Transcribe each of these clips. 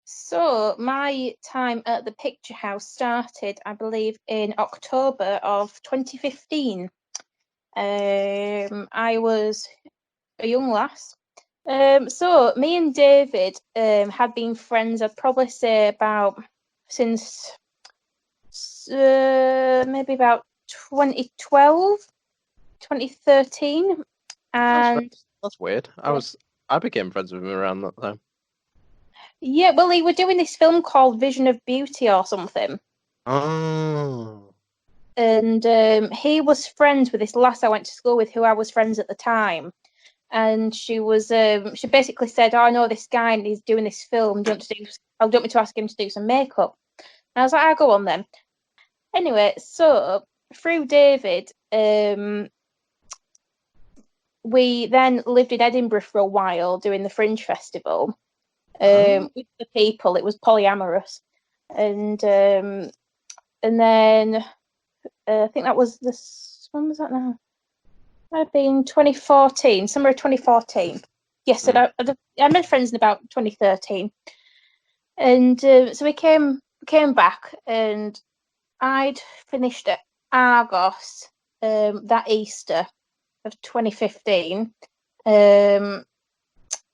So my time at the Picture House started, I believe, in October of 2015. I was a young lass. So me and David had been friends, I'd probably say about since maybe about 2012, 2013. And That's weird. I became friends with him around that time. yeah, well, he were doing this film called Vision of Beauty or something. Oh. And he was friends with this lass I went to school with, who I was friends at the time. And she basically said, "Oh, I know this guy, and he's doing this film. Do you want me to ask him to do some makeup?" And I was like, "I'll go on then." Anyway, so through David, we then lived in Edinburgh for a while doing the Fringe Festival. With the people, it was polyamorous, and then I think that was this. When was that now? Might have been 2014, summer of 2014. Yes, I made friends in about 2013, and so we came back, and I'd finished at Argos that Easter of 2015, and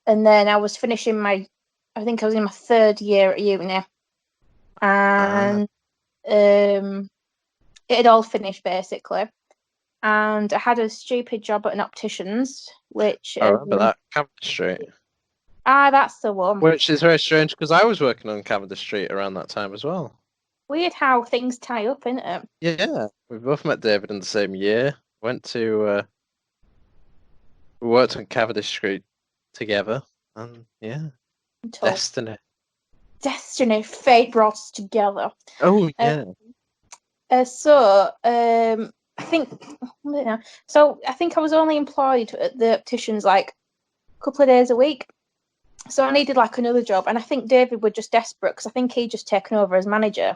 then I was finishing I think I was in my third year at uni, and it had all finished basically. And I had a stupid job at an optician's, which I remember that Cavendish Street. That's the one. Which is very strange because I was working on Cavendish Street around that time as well. Weird how things tie up, isn't it? Yeah, we both met David in the same year. We worked on Cavendish Street together, and yeah, destiny. Destiny, fate brought us together. Oh yeah. I think so. I think I was only employed at the opticians like a couple of days a week. So I needed like another job, and I think David was just desperate because I think he'd just taken over as manager.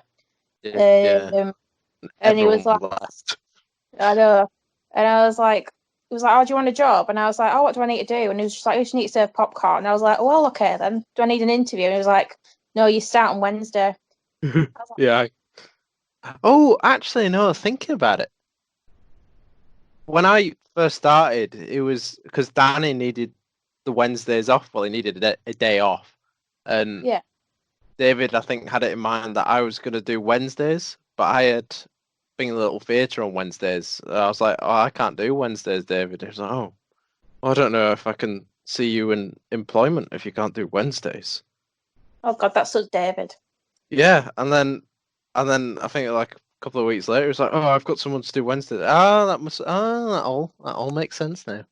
Yeah. And he was like, last. I know, and I was like, he was like, "Oh, do you want a job?" And I was like, "Oh, what do I need to do?" And he was just like, "You just need to serve popcorn." And I was like, "Well, okay then. Do I need an interview?" And he was like, "No, you start on Wednesday." Yeah. Oh, actually, no, thinking about it. When I first started, it was because Danny needed the Wednesdays off. Well, he needed a day off. And yeah. David, I think, had it in mind that I was going to do Wednesdays, but I had been a little theatre on Wednesdays. I was like, oh, I can't do Wednesdays, David. He was like, oh, I don't know if I can see you in employment if you can't do Wednesdays. Oh God, that's so David. Yeah, and then I think like a couple of weeks later, it's like, oh, I've got someone to do Wednesday. That all makes sense now.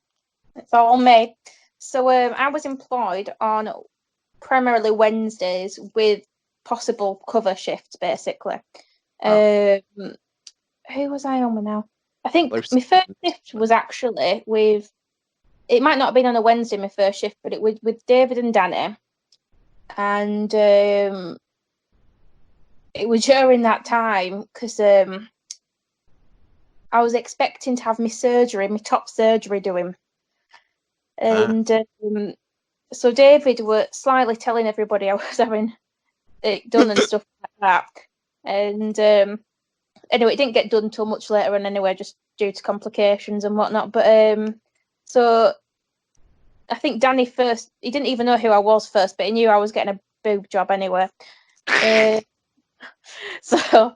It's all me. So I was employed on primarily Wednesdays with possible cover shifts, basically. Oh. Who was I on with now? I think Lucy. my first shift was actually with. It might not have been on a Wednesday, my first shift, but it was with David and Danny, and it was during that time because I was expecting to have my top surgery doing. And so David was slightly telling everybody I was having it done and stuff like that. And anyway, it didn't get done until much later on anyway, just due to complications and whatnot. But so I think Danny first, he didn't even know who I was first, but he knew I was getting a boob job anyway. So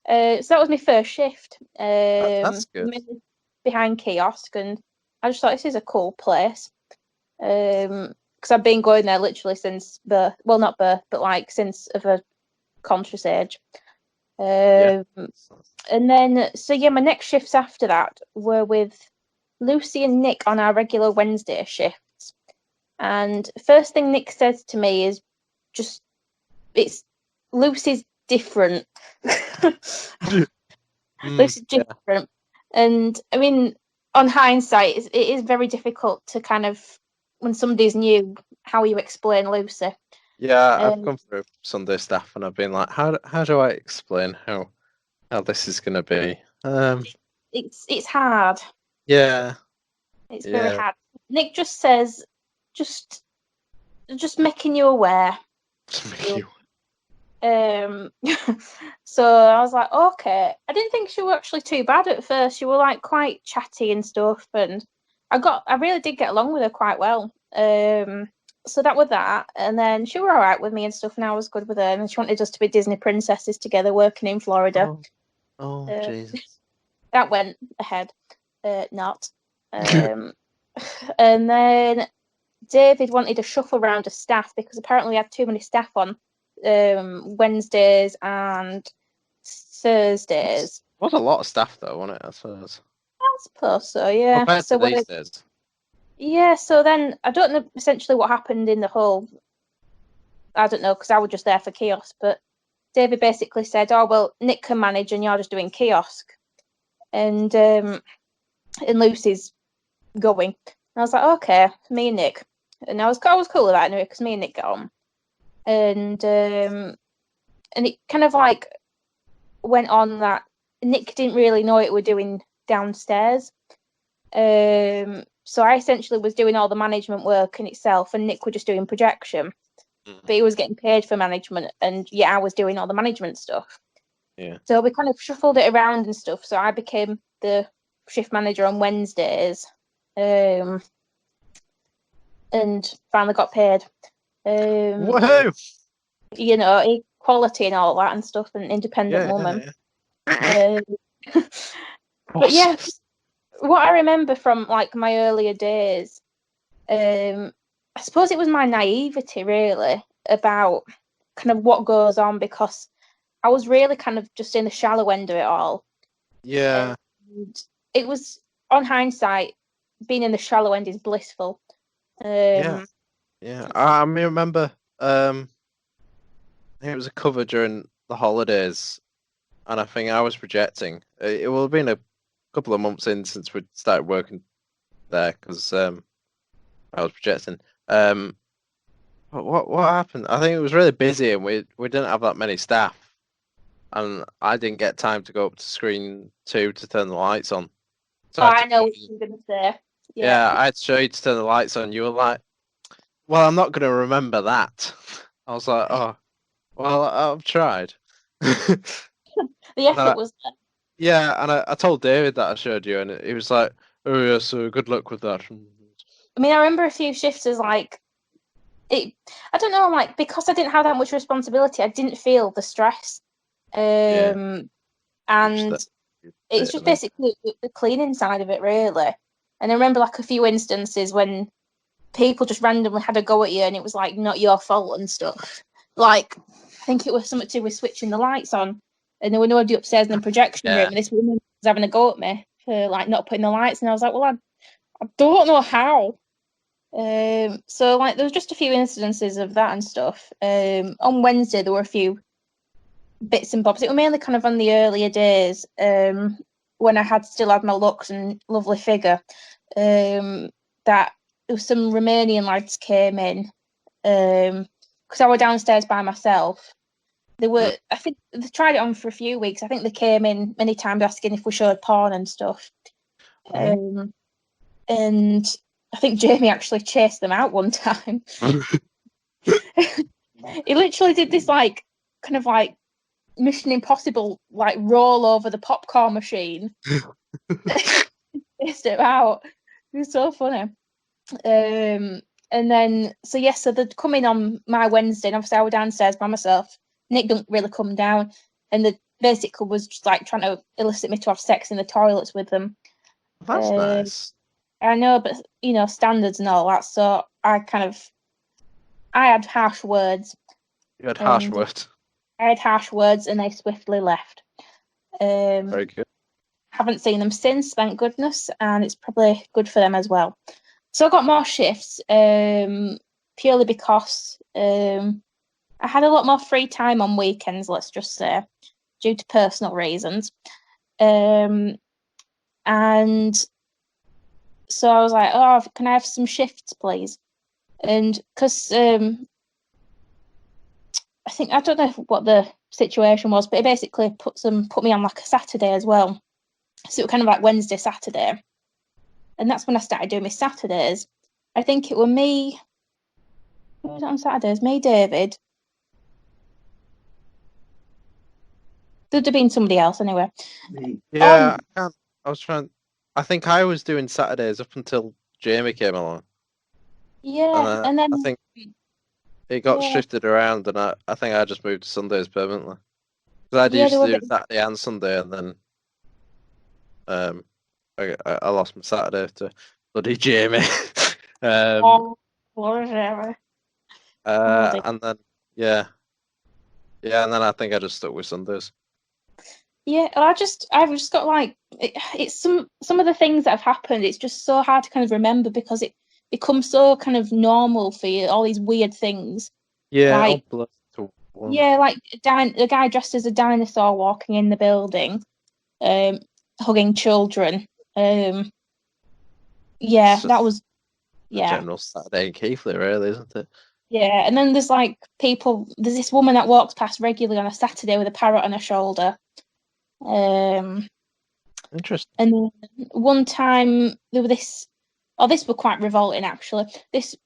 that was my first shift. That's good. Behind kiosk, and I just thought this is a cool place. Because I've been going there literally since birth. Well, not birth, but like since of a conscious age. And then, so yeah, my next shifts after that were with Lucy and Nick on our regular Wednesday shifts. And first thing Nick says to me is just, it's Lucy's different. Lucy's different. And I mean, on hindsight, it is very difficult to kind of, when somebody's new, how you explain Lucy. Yeah, I've gone through Sunday staff and I've been like, how do I explain how this is going to be? It's hard. Yeah. It's very hard. Nick just says, just making you aware. So I was like, okay. I didn't think she were actually too bad at first. She were like quite chatty and stuff, and I really did get along with her quite well. So that was that, and then she were all right with me and stuff, and I was good with her. And she wanted us to be Disney princesses together, working in Florida. Jesus. That went ahead, not. And then David wanted a shuffle round of staff because apparently we had too many staff on Wednesdays and Thursdays. Was a lot of staff though, wasn't it? I suppose. I suppose so, yeah. Compared So to these days. yeah, so then I don't know essentially what happened in the whole. I don't know because I was just there for kiosk, but David basically said, "Oh well, Nick can manage, and you're just doing kiosk," and Lucy's going. And I was like, "Okay, me and Nick," and I was cool with that anyway because me and Nick got on, and it kind of like went on that Nick didn't really know what we're doing downstairs. So I essentially was doing all the management work in itself, and Nick was just doing projection. But he was getting paid for management, and yeah, I was doing all the management stuff. Yeah. So we kind of shuffled it around and stuff. So I became the shift manager on Wednesdays, and finally got paid. Woohoo! You know, equality and all that and stuff, and independent woman. Yeah. But yeah, what I remember from like my earlier days, I suppose it was my naivety really about kind of what goes on because I was really kind of just in the shallow end of it all. Yeah. And it was, on hindsight, being in the shallow end is blissful. Yeah. I remember. I think it was a cover during the holidays, and I think I was projecting. It will have been a couple of months in since we started working there because I was projecting. What happened? I think it was really busy, and we didn't have that many staff, and I didn't get time to go up to screen 2 to turn the lights on. So I know what you're going to say. Yeah, I had to show you to turn the lights on. You were like, "Well, I'm not going to remember that." I was like, "Oh, well, I've tried." The effort was there. Yeah, and I told David that I showed you, and he was like, "Oh yeah, so good luck with that." I mean, I remember a few shifts as like it. I don't know, like because I didn't have that much responsibility, I didn't feel the stress. And it's just basically the cleaning side of it, really. And I remember like a few instances when people just randomly had a go at you, and it was like not your fault and stuff. Like I think it was something to do with switching the lights on, and there were nobody upstairs in the projection room, and this woman was having a go at me for like not putting the lights, and I was like, well, I don't know how. So like there was just a few incidences of that and stuff. On Wednesday there were a few bits and bobs. It was mainly kind of on the earlier days, when I still had my looks and lovely figure. That there was some Romanian lads came in, because I was downstairs by myself. I think they tried it on for a few weeks. I think they came in many times asking if we showed porn and stuff. And I think Jamie actually chased them out one time. He literally did this like kind of like Mission Impossible like roll over the popcorn machine. Chased it out. It was so funny. And then so they'd come in on my Wednesday, and obviously I was downstairs by myself. Nick didn't really come down, and the basically was just like trying to elicit me to have sex in the toilets with them. That's nice. I know, but you know, standards and all that. So I had harsh words. You had harsh words. I had harsh words, and they swiftly left. Very good. Haven't seen them since, thank goodness, and it's probably good for them as well. So I got more shifts, purely because I had a lot more free time on weekends, let's just say, due to personal reasons. And so I was like, oh, can I have some shifts, please? And because I don't know what the situation was, but it basically put me on like a Saturday as well. So it was kind of like Wednesday, Saturday. And that's when I started doing my Saturdays. I think it were me. Who was it on Saturdays? Me, David, There'd have been somebody else anyway. Yeah, I was trying. I think I was doing Saturdays up until Jamie came along, Yeah, and and I then think it got yeah, shifted around, and I think I just moved to Sundays permanently. Because I yeah, they used were to a bit. do Saturday and Sunday, and then I lost my Saturday to bloody Jamie. um, Oh, whatever. Oh, dear. and then yeah, and then I think I just stuck with Sundays. Yeah, I've just got like it's some of the things that have happened. It's just so hard to kind of remember because it becomes so kind of normal for you. All these weird things, Yeah, like all blessed to one. yeah, like a guy dressed as a dinosaur walking in the building, um, hugging children. Yeah, It's that just was a yeah, general Saturday in Keighley, really, isn't it? yeah. And then there's like people. There's this woman that walks past regularly on a Saturday with a parrot on her shoulder. Um, Interesting. And then one time there were this were quite revolting actually. This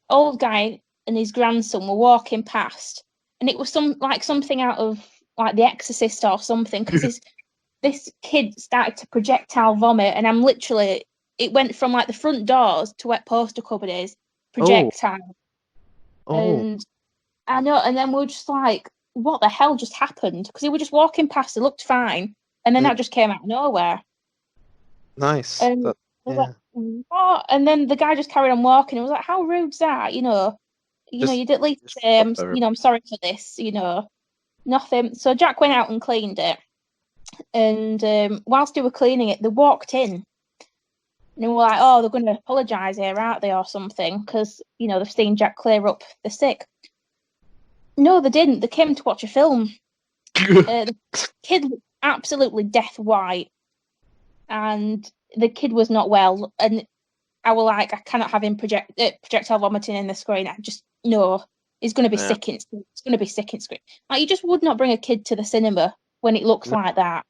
old guy and his grandson were walking past, and it was something out of like The Exorcist or something, because this kid started to projectile vomit, and it went from like the front doors to where poster cupboard is, Oh, projectile. oh, And I know, and then we were just like, what the hell just happened? Because he was just walking past, it looked fine, and then yeah, that just came out of nowhere. nice. And That, I was like, yeah, what? And then the guy just carried on walking. I was like, how rude's that? just You'd at least just say, proper. I'm sorry for this, nothing. So Jack went out and cleaned it. And whilst they were cleaning it, they walked in. And they were like, oh, they're going to apologise here, aren't they, or something? Because, they've seen Jack clear up the sick. No, they didn't. They came to watch a film. The kid was absolutely death white. And the kid was not well. And I was like, I cannot have him projectile vomiting in the screen. I just no, he's going to be Yeah, sick in. It's going to be sick in screen. Like you just would not bring a kid to the cinema when it looks no, like that.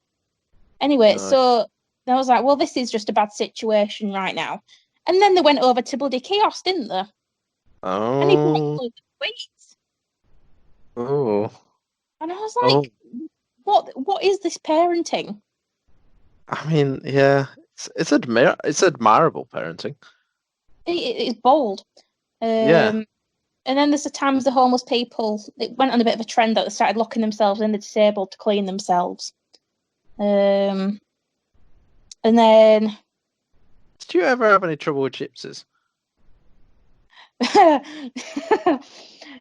Anyway, no. so I was like, well, this is just a bad situation right now. And then they went over to bloody chaos, didn't they? And he brought Oh, loads of tweets, oh, and I was oh. like, what is this parenting? I mean, yeah, it's admirable parenting. It's bold. Yeah. And then there's the times the homeless people, it went on a bit of a trend that they started locking themselves in, the disabled, to clean themselves. And then Did you ever have any trouble with gypsies?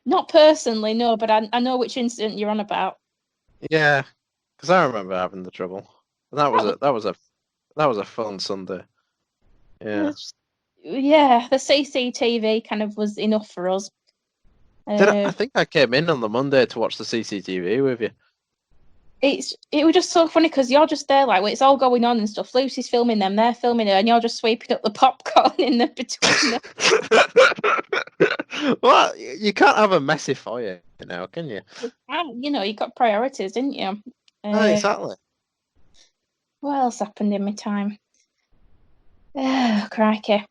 not personally, no, but I know which incident you're on about. Yeah, because I remember having the trouble. And that was That a that was a fun Sunday. Yeah. was, yeah, the CCTV kind of was enough for us. I think I came in on the Monday to watch the CCTV with you. It was just so funny because you're just there like, well, it's all going on and stuff. Lucy's filming them, they're filming her, and you're just sweeping up the popcorn in the between them. Well, you can't have a messy foyer now, can you? You got priorities, didn't you? No, exactly. What else happened in my time? Oh, crikey.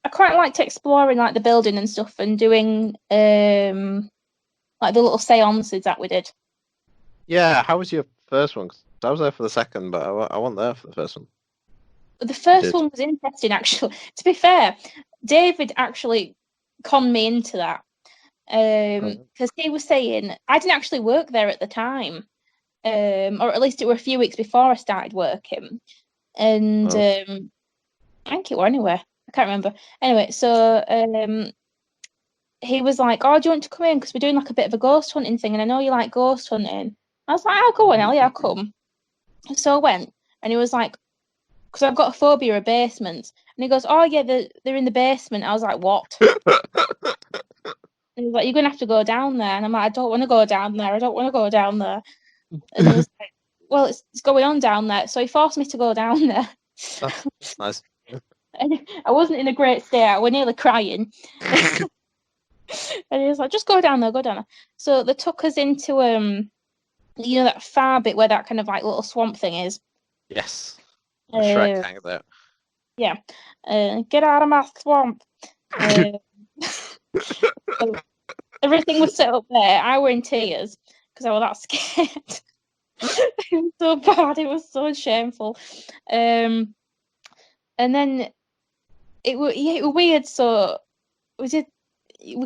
I quite liked exploring like the building and stuff and doing like the little seances that we did. Yeah, how was your first one? 'Cause I was there for the second, but I wasn't there for the first one. The first Did. one was interesting actually. To be fair, David actually conned me into that. Because he was saying I didn't actually work there at the time. Or at least it were a few weeks before I started working. And Oh. I think it were anyway. I can't remember. Anyway, so he was like, "Oh, do you want to come in? Because we're doing like a bit of a ghost hunting thing, and I know you like ghost hunting." I was like, "I'll go on, Ellie, I'll come." So I went, and he was like, "Because I've got a phobia of basements," and he goes, "Oh yeah, they're in the basement." I was like, "What?" And he was like, "You're gonna have to go down there," and I'm like, "I don't want to go down there. I don't want to go down there." And he was like, "Well, it's going on down there," so he forced me to go down there. That's nice. And I wasn't in a great state. I was nearly crying. And he was like, just go down there, go down there. So they took us into that far bit where that kind of like little swamp thing is. Yes. The Shrek Uh, hangs out. yeah. Get out of my swamp. So everything was set up there. I were in tears because I was that scared. It was so bad. It was so shameful. And then it was weird. So we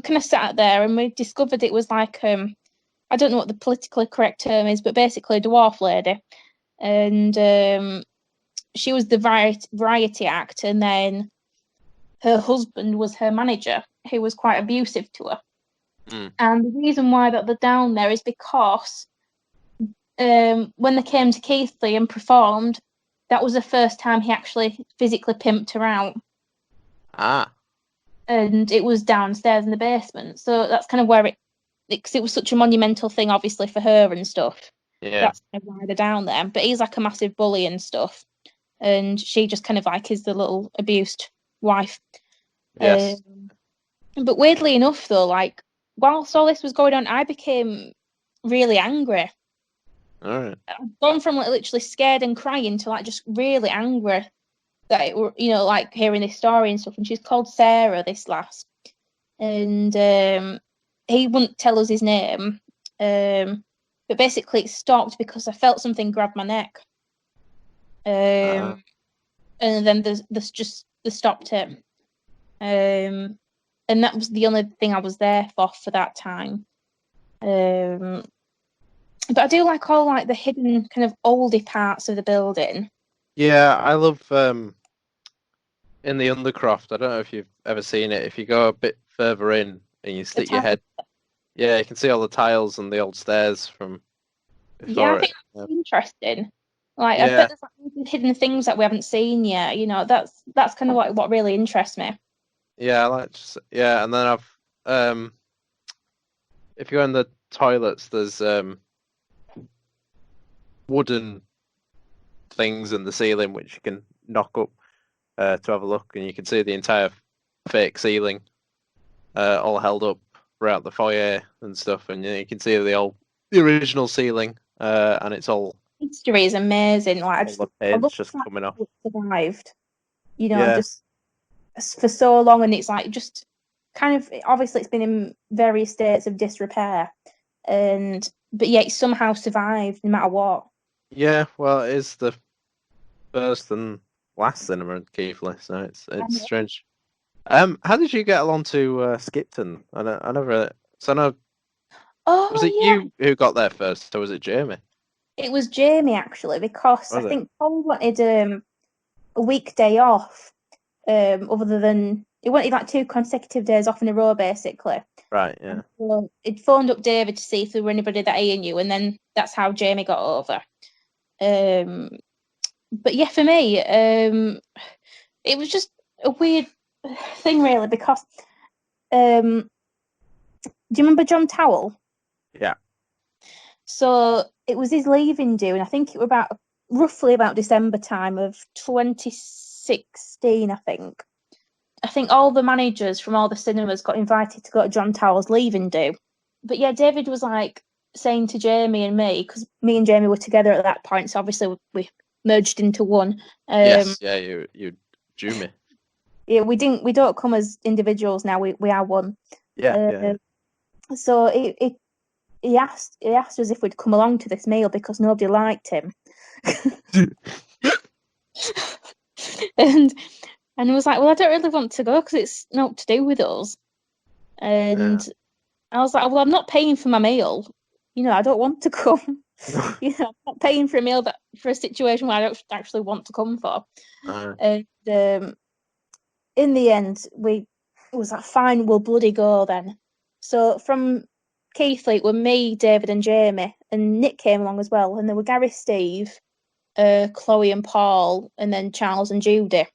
kind of sat there and we discovered it was like I don't know what the politically correct term is, but basically a dwarf lady, and she was the variety act, and then her husband was her manager, who was quite abusive to her. And the reason why that they're down there is because when they came to Keighley and performed, that was the first time he actually physically pimped her out. Ah. And it was downstairs in the basement. So that's kind of where because it was such a monumental thing, obviously, for her and stuff. Yeah. That's kind of why they're down there. But he's like a massive bully and stuff. And she just kind of like is the little abused wife. Yes. But weirdly enough, though, like, whilst all this was going on, I became really angry. All right. I've gone from like literally scared and crying to like just really angry that it were, like hearing this story and stuff. And she's called Sarah, this lass, and he wouldn't tell us his name, but basically it stopped because I felt something grab my neck, and then they stopped it, and that was the only thing I was there for that time. But I do like all like the hidden kind of oldie parts of the building. Yeah, I love in the Undercroft. I don't know if you've ever seen it. If you go a bit further in and you stick your head, yeah, you can see all the tiles and the old stairs from before. Yeah, I think that's interesting. Like, I bet there's like hidden things that we haven't seen yet. That's kind of like what really interests me. Yeah, and then I've if you go in the toilets, there's wooden things in the ceiling which you can knock up to have a look, and you can see the entire fake ceiling all held up throughout the foyer and stuff, and you can see the original ceiling, and it's all History is amazing. Like, I love just coming off. it survived. Yeah. Just for so long, and it's like just kind of obviously it's been in various states of disrepair, but yet it somehow survived no matter what. Yeah, well, it is the first and last cinema in Keighley, so it's strange. How did you get along to Skipton? I never. So I know. Oh, was it you who got there first, or was it Jamie? It was Jamie actually, because I think Paul wanted a weekday off, other than he wanted like 2 consecutive days off in a row, basically. Right. Yeah. So he'd phoned up David to see if there were anybody that he knew, and then that's how Jamie got over. But yeah, for me, it was just a weird thing, really, because do you remember John Towell? Yeah. So it was his leaving due, and I think it was roughly about December time of 2016, I think. I think all the managers from all the cinemas got invited to go to John Towell's leaving due. But yeah, David was like saying to Jamie and me, because me and Jamie were together at that point, so obviously we merged into one. Yes, yeah, you drew me. Yeah, we don't come as individuals now. We are one. Yeah. So he asked us if we'd come along to this meal because nobody liked him. and I was like, well, I don't really want to go because it's not to do with us. And I was like, well, I'm not paying for my meal. I don't want to come. I'm not paying for a meal for a situation where I don't actually want to come for. And in the end, it was like, fine, we'll bloody go then. So from Keighley, it were me, David, and Jamie, and Nick came along as well. And there were Gary, Steve, Chloe, and Paul, and then Charles and Judy.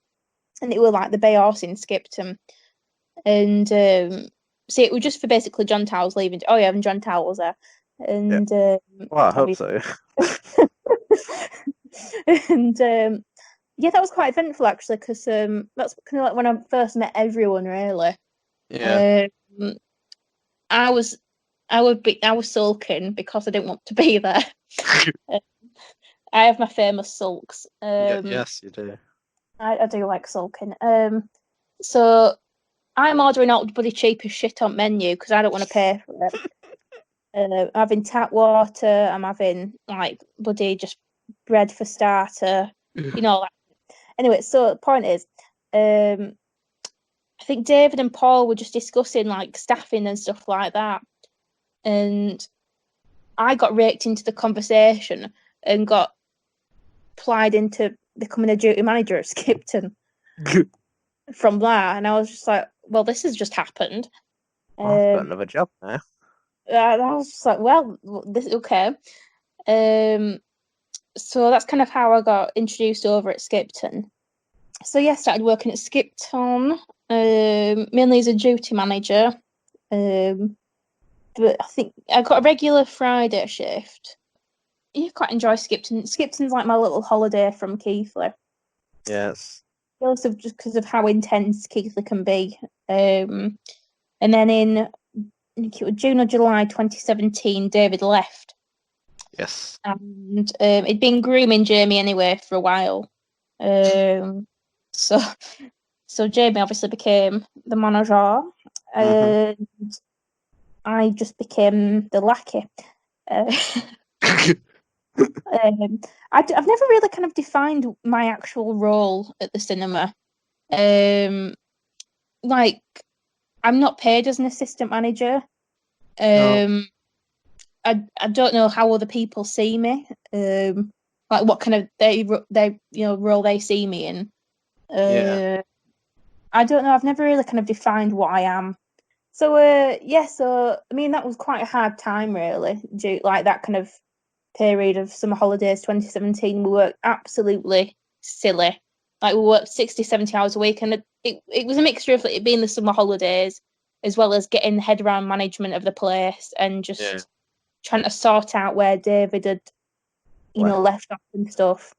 And it were like the Bay Horse in Skipton. And see, it was just for basically John Towell's leaving. Oh yeah, and John Towell was there. And well, I hope so. And yeah, that was quite eventful actually, because that's kind of like when I first met everyone, really. Yeah. I was sulking because I didn't want to be there. I have my famous sulks. Yes, you do. I do like sulking. So I'm ordering all the bloody cheapest shit on menu because I don't want to pay for it. having tap water. I'm having like bloody just bread for starter. Like. Anyway, so the point is, I think David and Paul were just discussing like staffing and stuff like that, and I got raked into the conversation and got plied into becoming a duty manager at Skipton from that, and I was just like, well, this has just happened. I've got another job now. I was just like, well, this okay. So that's kind of how I got introduced over at Skipton. So yeah, started working at Skipton, mainly as a duty manager. But I think I got a regular Friday shift. Yeah, quite enjoy Skipton. Skipton's like my little holiday from Keighley. Yes. Also just because of how intense Keighley can be. And then in I think it was June or July 2017, David left. Yes. And he'd been grooming Jamie anyway for a while. So Jamie obviously became the manager, and I just became the lackey. I've never really kind of defined my actual role at the cinema. Like, I'm not paid as an assistant manager. No. I don't know how other people see me. Like what kind of they role they see me in. Yeah. I don't know. I've never really kind of defined what I am. So so I mean that was quite a hard time really. Like that kind of period of summer holidays 2017, we worked absolutely silly. Like we worked 60, 70 hours a week, and it was a mixture of it being the summer holidays as well as getting the head around management of the place and just trying to sort out where David had, left off and stuff.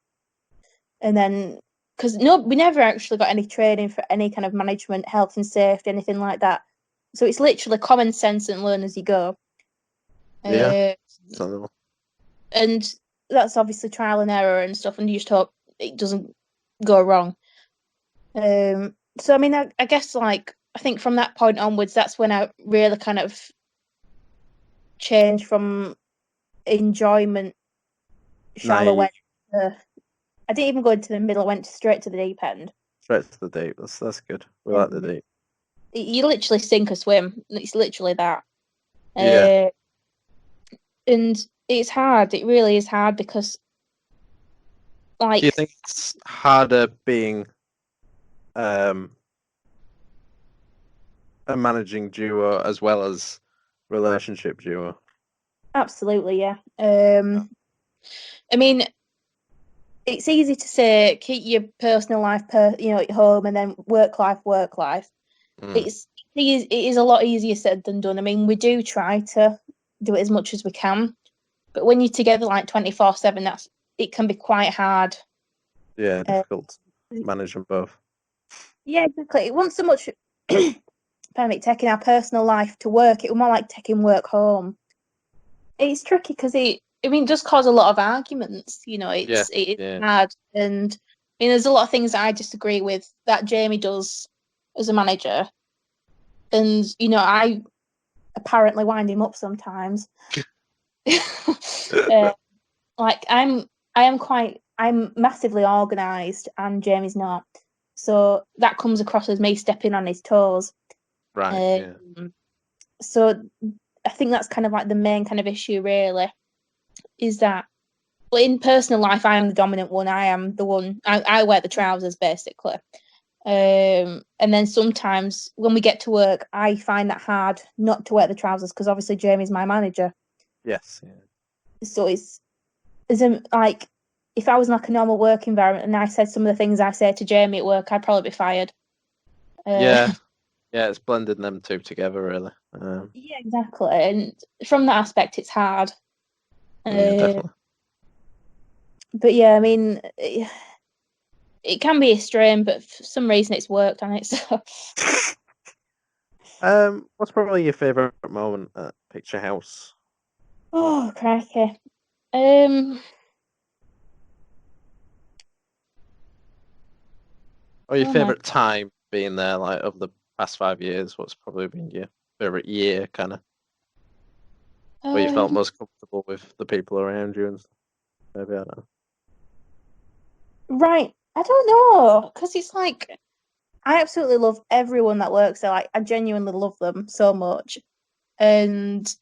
And then, because we never actually got any training for any kind of management, health and safety, anything like that. So it's literally common sense and learn as you go. Yeah. And that's obviously trial and error and stuff, and you just hope it doesn't go wrong. So I mean, I guess like I think from that point onwards, that's when I really kind of changed from enjoyment shallow end. I didn't even go into the middle. I went straight to the deep end. Straight to the deep. That's good. We like the deep. You literally sink or swim. It's literally that. Yeah. And it's hard. It really is hard because, like, do you think it's harder being a managing duo as well as relationship duo? Absolutely, yeah. I mean, it's easy to say keep your personal life, at home, and then work life. It is a lot easier said than done. I mean, we do try to do it as much as we can, but when you're together like 24/7, it can be quite hard. Yeah, difficult to manage them both. Yeah, exactly. It wasn't so much taking our personal life to work. It was more like taking work home. It's tricky because it does cause a lot of arguments. It's hard, and I mean, there's a lot of things that I disagree with that Jamie does as a manager, and I apparently wind him up sometimes. Like I'm massively organised, and Jamie's not, so that comes across as me stepping on his toes. Right. So I think that's kind of like the main kind of issue, really, is that in personal life, I am the dominant one. I am the one. I wear the trousers, basically. And then sometimes when we get to work, I find that hard not to wear the trousers because obviously Jamie's my manager. Yes. Yeah. So it's like if I was in like a normal work environment and I said some of the things I say to Jamie at work, I'd probably be fired. Yeah, it's blending them two together, really. Yeah, exactly. And from that aspect, it's hard. Yeah, definitely. But yeah, I mean, it can be a strain, but for some reason it's worked on it. So. What's probably your favourite moment at Picture House? Oh, crikey. Or your favourite time being there, like of the past 5 years? What's probably been your favourite year, kind of? Where you felt most comfortable with the people around you and stuff? Maybe, I don't know. Right. I don't know, because it's like I absolutely love everyone that works there. Like I genuinely love them so much, and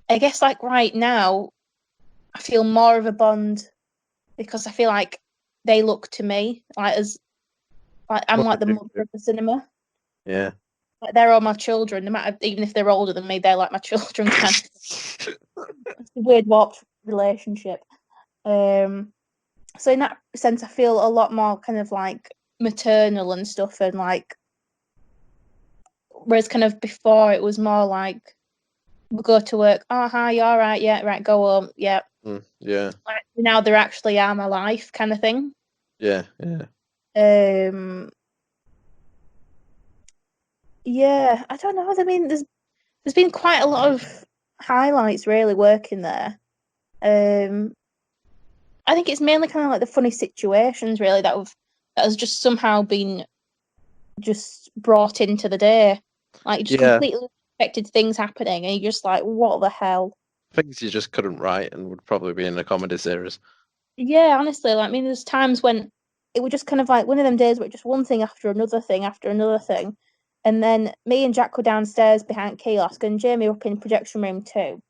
I guess like right now, I feel more of a bond because I feel like they look to me like I'm like the mother of the cinema. Yeah. Like they're all my children, no matter even if they're older than me, they're like my children. Kind of. It's a weird warped relationship. So in that sense, I feel a lot more kind of like maternal and stuff, and like whereas kind of before it was more like we go to work. Oh, hi, you all right? Yeah, right. Go home. Yeah. Yeah. Like, now they're actually are my life, kind of thing. Yeah. Yeah. Yeah. I don't know. I mean, there's been quite a lot of highlights really working there. I think it's mainly kind of like the funny situations really that has just somehow been just brought into the day, like just completely unexpected things happening, and you're just like, what the hell? Things you just couldn't write and would probably be in a comedy series. Yeah, honestly, like I mean, there's times when it was just kind of like one of them days where it just one thing after another thing after another thing, and then me and Jack were downstairs behind kiosk, and Jamie up in projection room too.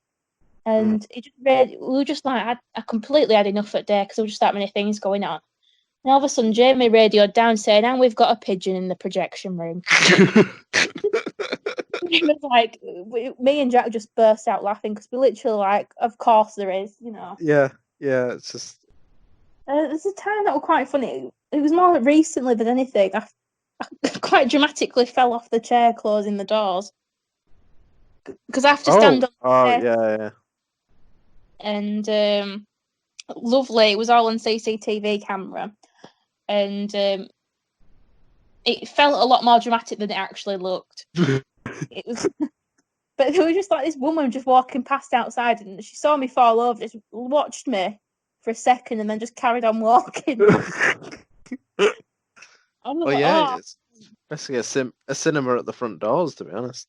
And it just really, we were just like, I completely had enough at day because there were just that many things going on. And all of a sudden, Jamie radioed down saying, and we've got a pigeon in the projection room. It was like, me and Jack just burst out laughing because we literally like, of course there is, you know. Yeah, it's just... There's a time that was quite funny. It was more recently than anything. I quite dramatically fell off the chair closing the doors. Because I have to stand on the chair. Yeah. And lovely, it was all on CCTV camera. And it felt a lot more dramatic than it actually looked. It was, but there was just like this woman just walking past outside, and she saw me fall over, just watched me for a second, and then just carried on walking. It's basically a cinema at the front doors, to be honest.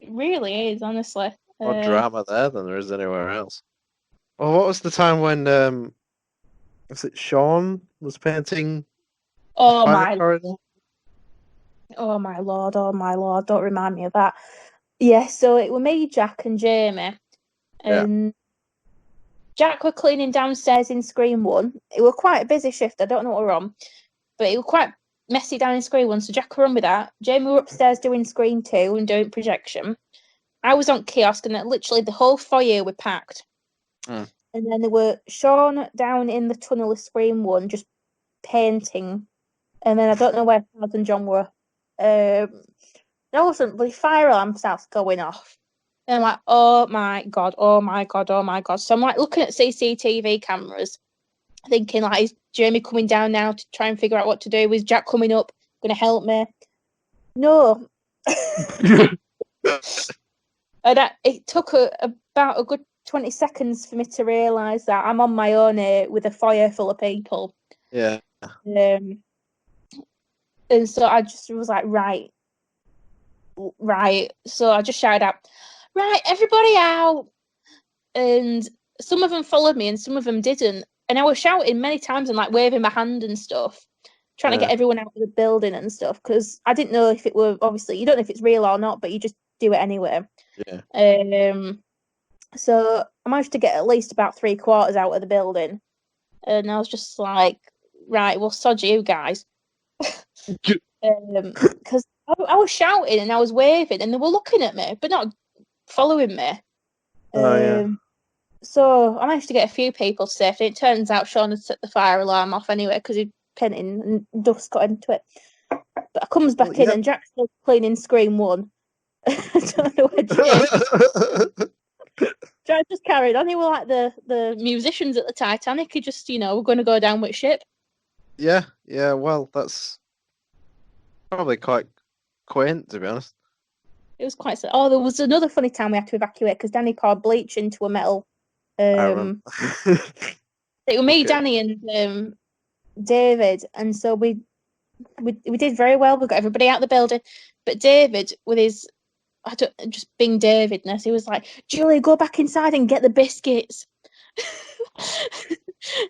It really is, honestly. More drama there than there is anywhere else. Well, what was the time when was it Sean was painting? Oh my lord! Don't remind me of that. Yeah, so it were me, Jack, and Jamie, and Jack were cleaning downstairs in Screen 1. It were quite a busy shift. I don't know what we're on, but it was quite messy down in Screen 1. So Jack were on with that. Jamie were upstairs doing Screen 2 and doing projection. I was on kiosk, and literally the whole foyer were packed. And then there were Sean down in the tunnel of Screen 1 just painting. And then I don't know where Charles and John were. And all of a sudden, the fire alarm starts going off. And I'm like, oh my God. So I'm like looking at CCTV cameras, thinking like, is Jamie coming down now to try and figure out what to do? Is Jack coming up, going to help me? No. And it took about a good 20 seconds for me to realise that I'm on my own here with a foyer full of people. Yeah. And so I just was like, right. So I just shouted out, right, everybody out. And some of them followed me and some of them didn't. And I was shouting many times and like waving my hand and stuff, trying to get everyone out of the building and stuff, because I didn't know if it were, obviously, you don't know if it's real or not, but you just do it anyway. Yeah. So I managed to get at least about 3/4 out of the building. And I was just like, right, well, sod you guys. Because I was shouting and I was waving and they were looking at me, but not following me. So I managed to get a few people safe. And it turns out Sean had set the fire alarm off anyway because he'd painting and dust got into it. But I comes back in and Jack's still cleaning Screen 1. I don't know where Jack Jack just carried on. He were like the musicians at the Titanic. He just, we're going to go down with ship. Yeah. Well, that's probably quite quaint, to be honest. It was quite sad. Oh, there was another funny time we had to evacuate because Danny poured bleach into a metal. It was me, Danny, and David, and so we did very well. We got everybody out of the building, but David, with his just being Davidness. He was like, Julie, go back inside and get the biscuits.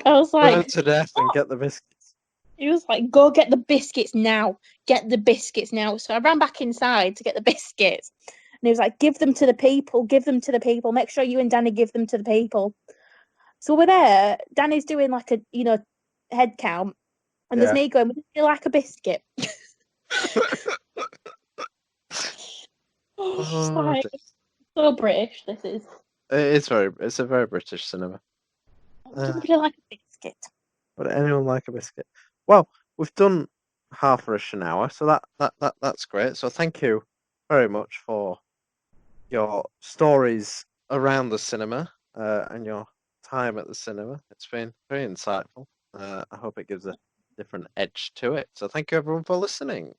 I was Burn like, to death and get the biscuits. he was like, go get the biscuits now. Get the biscuits now. So I ran back inside to get the biscuits. And he was like, give them to the people. Give them to the people. Make sure you and Danny give them to the people. So we're there. Danny's doing like a, head count. And there's Yeah. me going, would you like a biscuit? Oh, Like, dear. so British, this is. It's a very British cinema. Would you like a biscuit? Would anyone like a biscuit? Well, we've done half-ish an hour, so that's great. So thank you very much for your stories around the cinema and your time at the cinema. It's been very insightful. I hope it gives a different edge to it. So thank you everyone for listening.